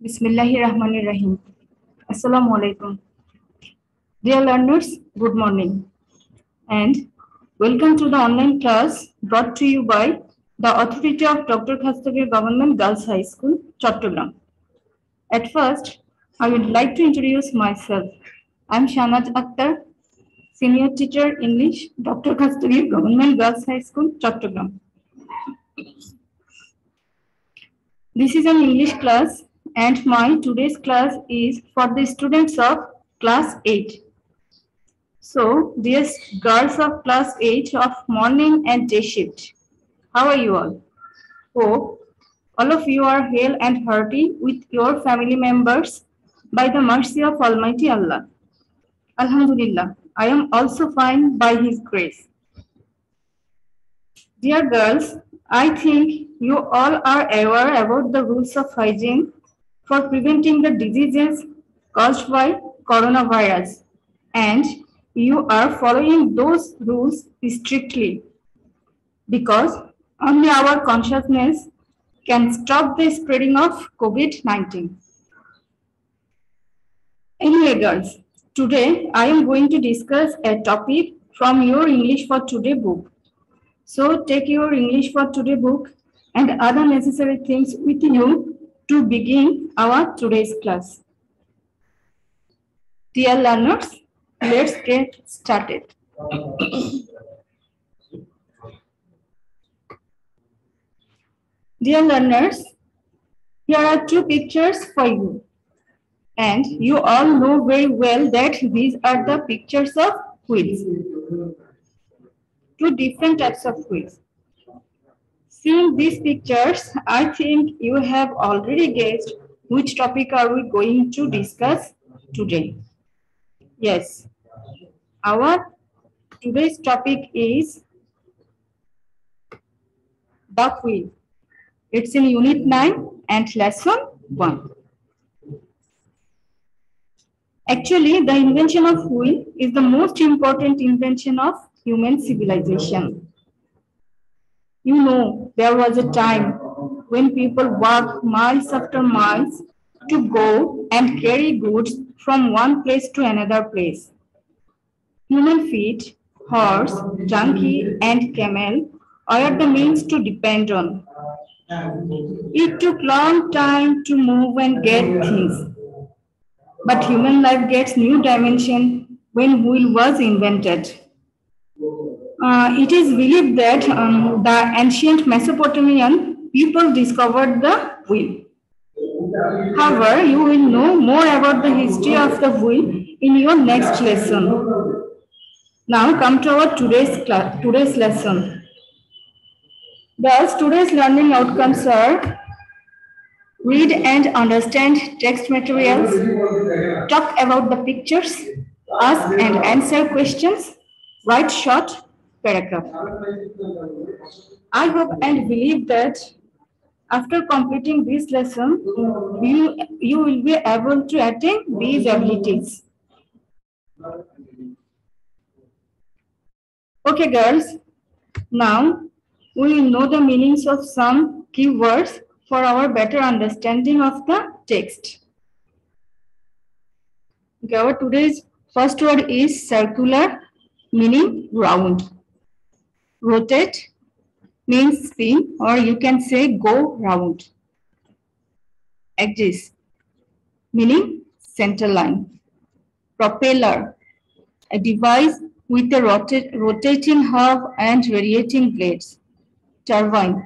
Bismillahirrahmanirrahim. Assalamu alaikum. Dear learners, good morning and welcome to the online class brought to you by the authority of Dr. Khastagir Government Girls High School, Chattogram. At first, I would like to introduce myself. I am Shanaz Akhtar, Senior Teacher English, Dr. Khastagir Government Girls High School, Chattogram. This is an English class and my today's class is for the students of class 8. So, dear girls of class 8 of morning and day shift, how are you all? Hope all of you are hale and hearty with your family members by the mercy of Almighty Allah. Alhamdulillah, I am also fine by His grace. Dear girls, I think you all are aware about the rules of hygiene for preventing the diseases caused by coronavirus, and you are following those rules strictly because only our consciousness can stop the spreading of COVID-19. Anyway, girls, today I am going to discuss a topic from your English for Today book. So take your English for Today book and other necessary things with you to begin our today's class. Dear learners, let's get started. Dear learners, here are two pictures for you. And you all know very well that these are the pictures of wheels. Two different types of wheels. Seeing these pictures, I think you have already guessed which topic are we going to discuss today. Yes, our today's topic is the wheel. It's in Unit 9 and Lesson 1. Actually, the invention of wheel is the most important invention of human civilization. You know, there was a time when people walked miles after miles to go and carry goods from one place to another place. Human feet, horse, donkey, and camel are the means to depend on. It took long time to move and get things. But human life gets new dimension when wheel was invented. It is believed that the ancient Mesopotamian people discovered the wheel. However, you will know more about the history of the wheel in your next lesson. Now come to our today's lesson. Thus, today's learning outcomes are: read and understand text materials, talk about the pictures, ask and answer questions, write short paragraph. I hope and believe that after completing this lesson, you will be able to attain these abilities. Okay, girls, now we will know the meanings of some key words for our better understanding of the text. Okay, our today's first word is circular, meaning round. Rotate means spin, or you can say go round. Axis, meaning center line. Propeller, a device with a rotating hub and radiating blades. Turbine,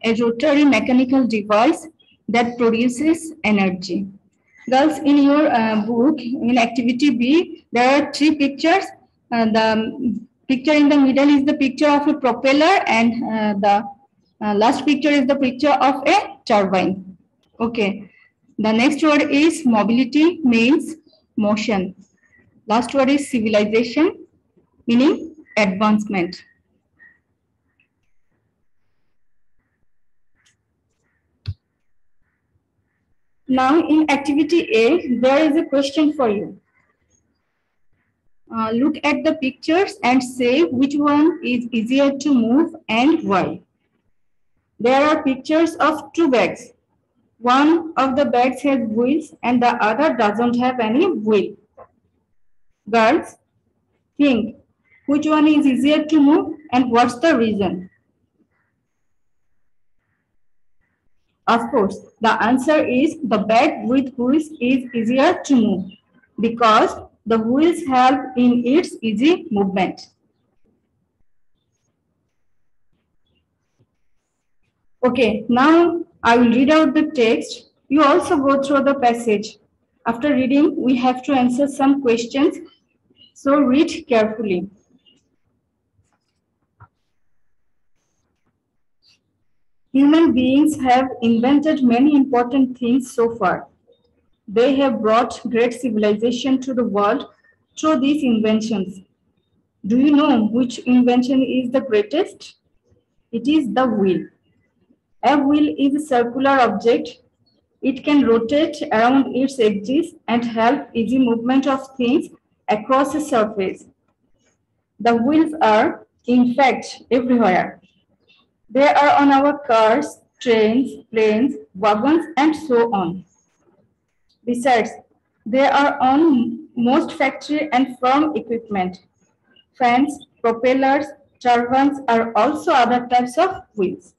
a rotary mechanical device that produces energy. Girls, in your book, in activity B, there are three pictures. The picture in the middle is the picture of a propeller, and the last picture is the picture of a turbine. Okay. The next word is mobility, means motion. Last word is civilization, meaning advancement. Now in activity A, there is a question for you. Look at the pictures and say which one is easier to move and why. There are pictures of two bags. One of the bags has wheels and the other doesn't have any wheel. Girls, think which one is easier to move and what's the reason? Of course, the answer is the bag with wheels is easier to move because the wheels help in its easy movement. Okay, now I will read out the text. You also go through the passage. After reading, we have to answer some questions, so read carefully. Human beings have invented many important things so far. They have brought great civilization to the world through these inventions. Do you know which invention is the greatest? It is the wheel. A wheel is a circular object. It can rotate around its edges and help easy movement of things across a surface. The wheels are, in fact, everywhere. They are on our cars, trains, planes, wagons, and so on. Besides, they are on most factory and farm equipment. Fans, propellers, turbines are also other types of wheels.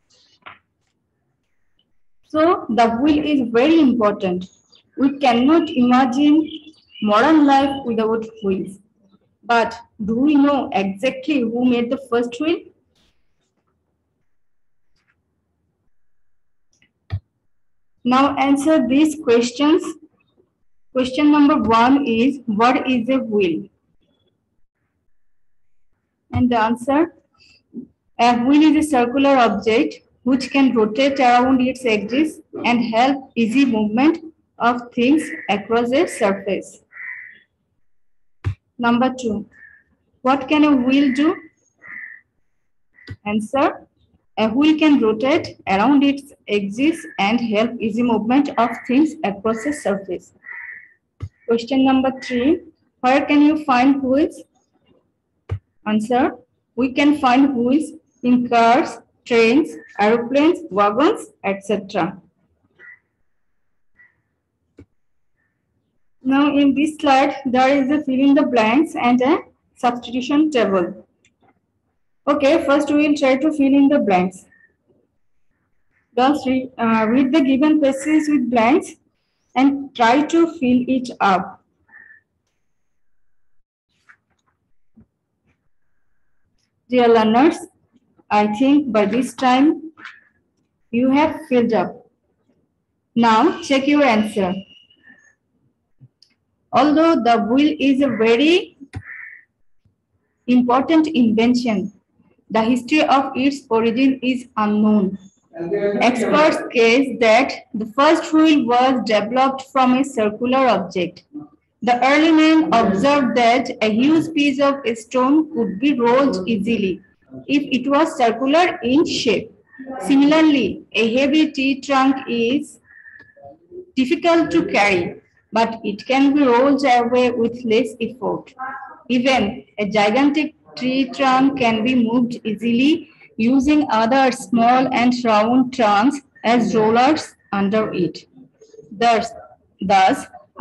So the wheel is very important. We cannot imagine modern life without wheels. But do we know exactly who made the first wheel? Now answer these questions. Question number 1 is, what is a wheel? And the answer, a wheel is a circular object which can rotate around its edges and help easy movement of things across a surface. Number 2, what can a wheel do? Answer, a wheel can rotate around its axis and help easy movement of things across a surface. Question number 3, where can you find wheels? Answer, we can find wheels in cars, trains, aeroplanes, wagons, etc. Now in this slide, there is a fill in the blanks and a substitution table. Okay, first we will try to fill in the blanks. Just read the given passage with blanks and try to fill it up. Dear learners, I think by this time you have filled up. Now check your answer. Although the wheel is a very important invention, the history of its origin is unknown. Experts guess that the first wheel was developed from a circular object. The early men observed that a huge piece of stone could be rolled easily if it was circular in shape. Similarly, a heavy tree trunk is difficult to carry, but it can be rolled away with less effort. Even a gigantic tree trunk can be moved easily using other small and round trunks as rollers under it. Thus,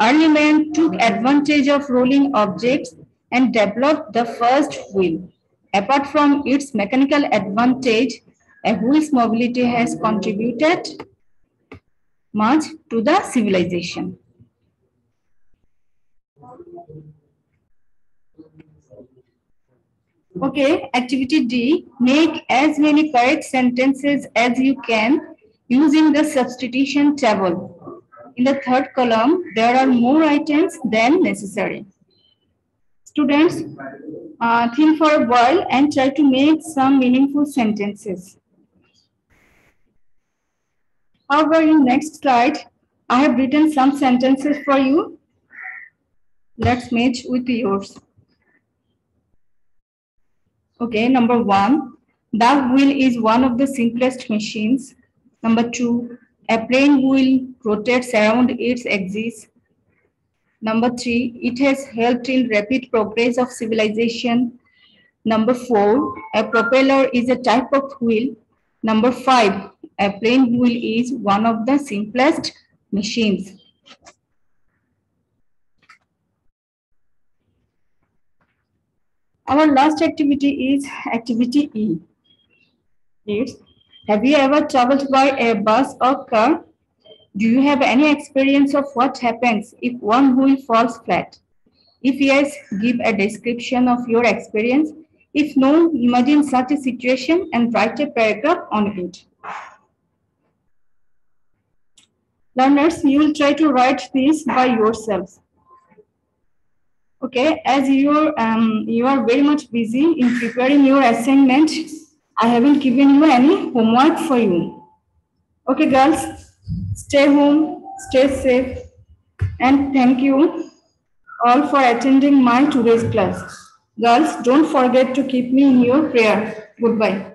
early men took advantage of rolling objects and developed the first wheel. Apart from its mechanical advantage, a wheel's mobility has contributed much to the civilization. Okay, activity D, make as many correct sentences as you can using the substitution table. In the third column, there are more items than necessary. Students, think for a while and try to make some meaningful sentences. However, in next slide, I have written some sentences for you. Let's match with yours. Okay, number 1, the wheel is one of the simplest machines. Number 2, a plain wheel rotates around its axis. Number 3, it has helped in rapid progress of civilization. Number 4, a propeller is a type of wheel. Number 5, A plain wheel is one of the simplest machines. Our last activity is activity E. It's, have you ever traveled by a bus or car? Do you have any experience of what happens if one wheel falls flat? If yes, give a description of your experience. If no, imagine such a situation and write a paragraph on it. Learners, you will try to write this by yourselves. Okay, as you are very much busy in preparing your assignment, I haven't given you any homework for you. Okay, girls, stay home, stay safe, and thank you all for attending my today's class. Girls, don't forget to keep me in your prayer. Goodbye.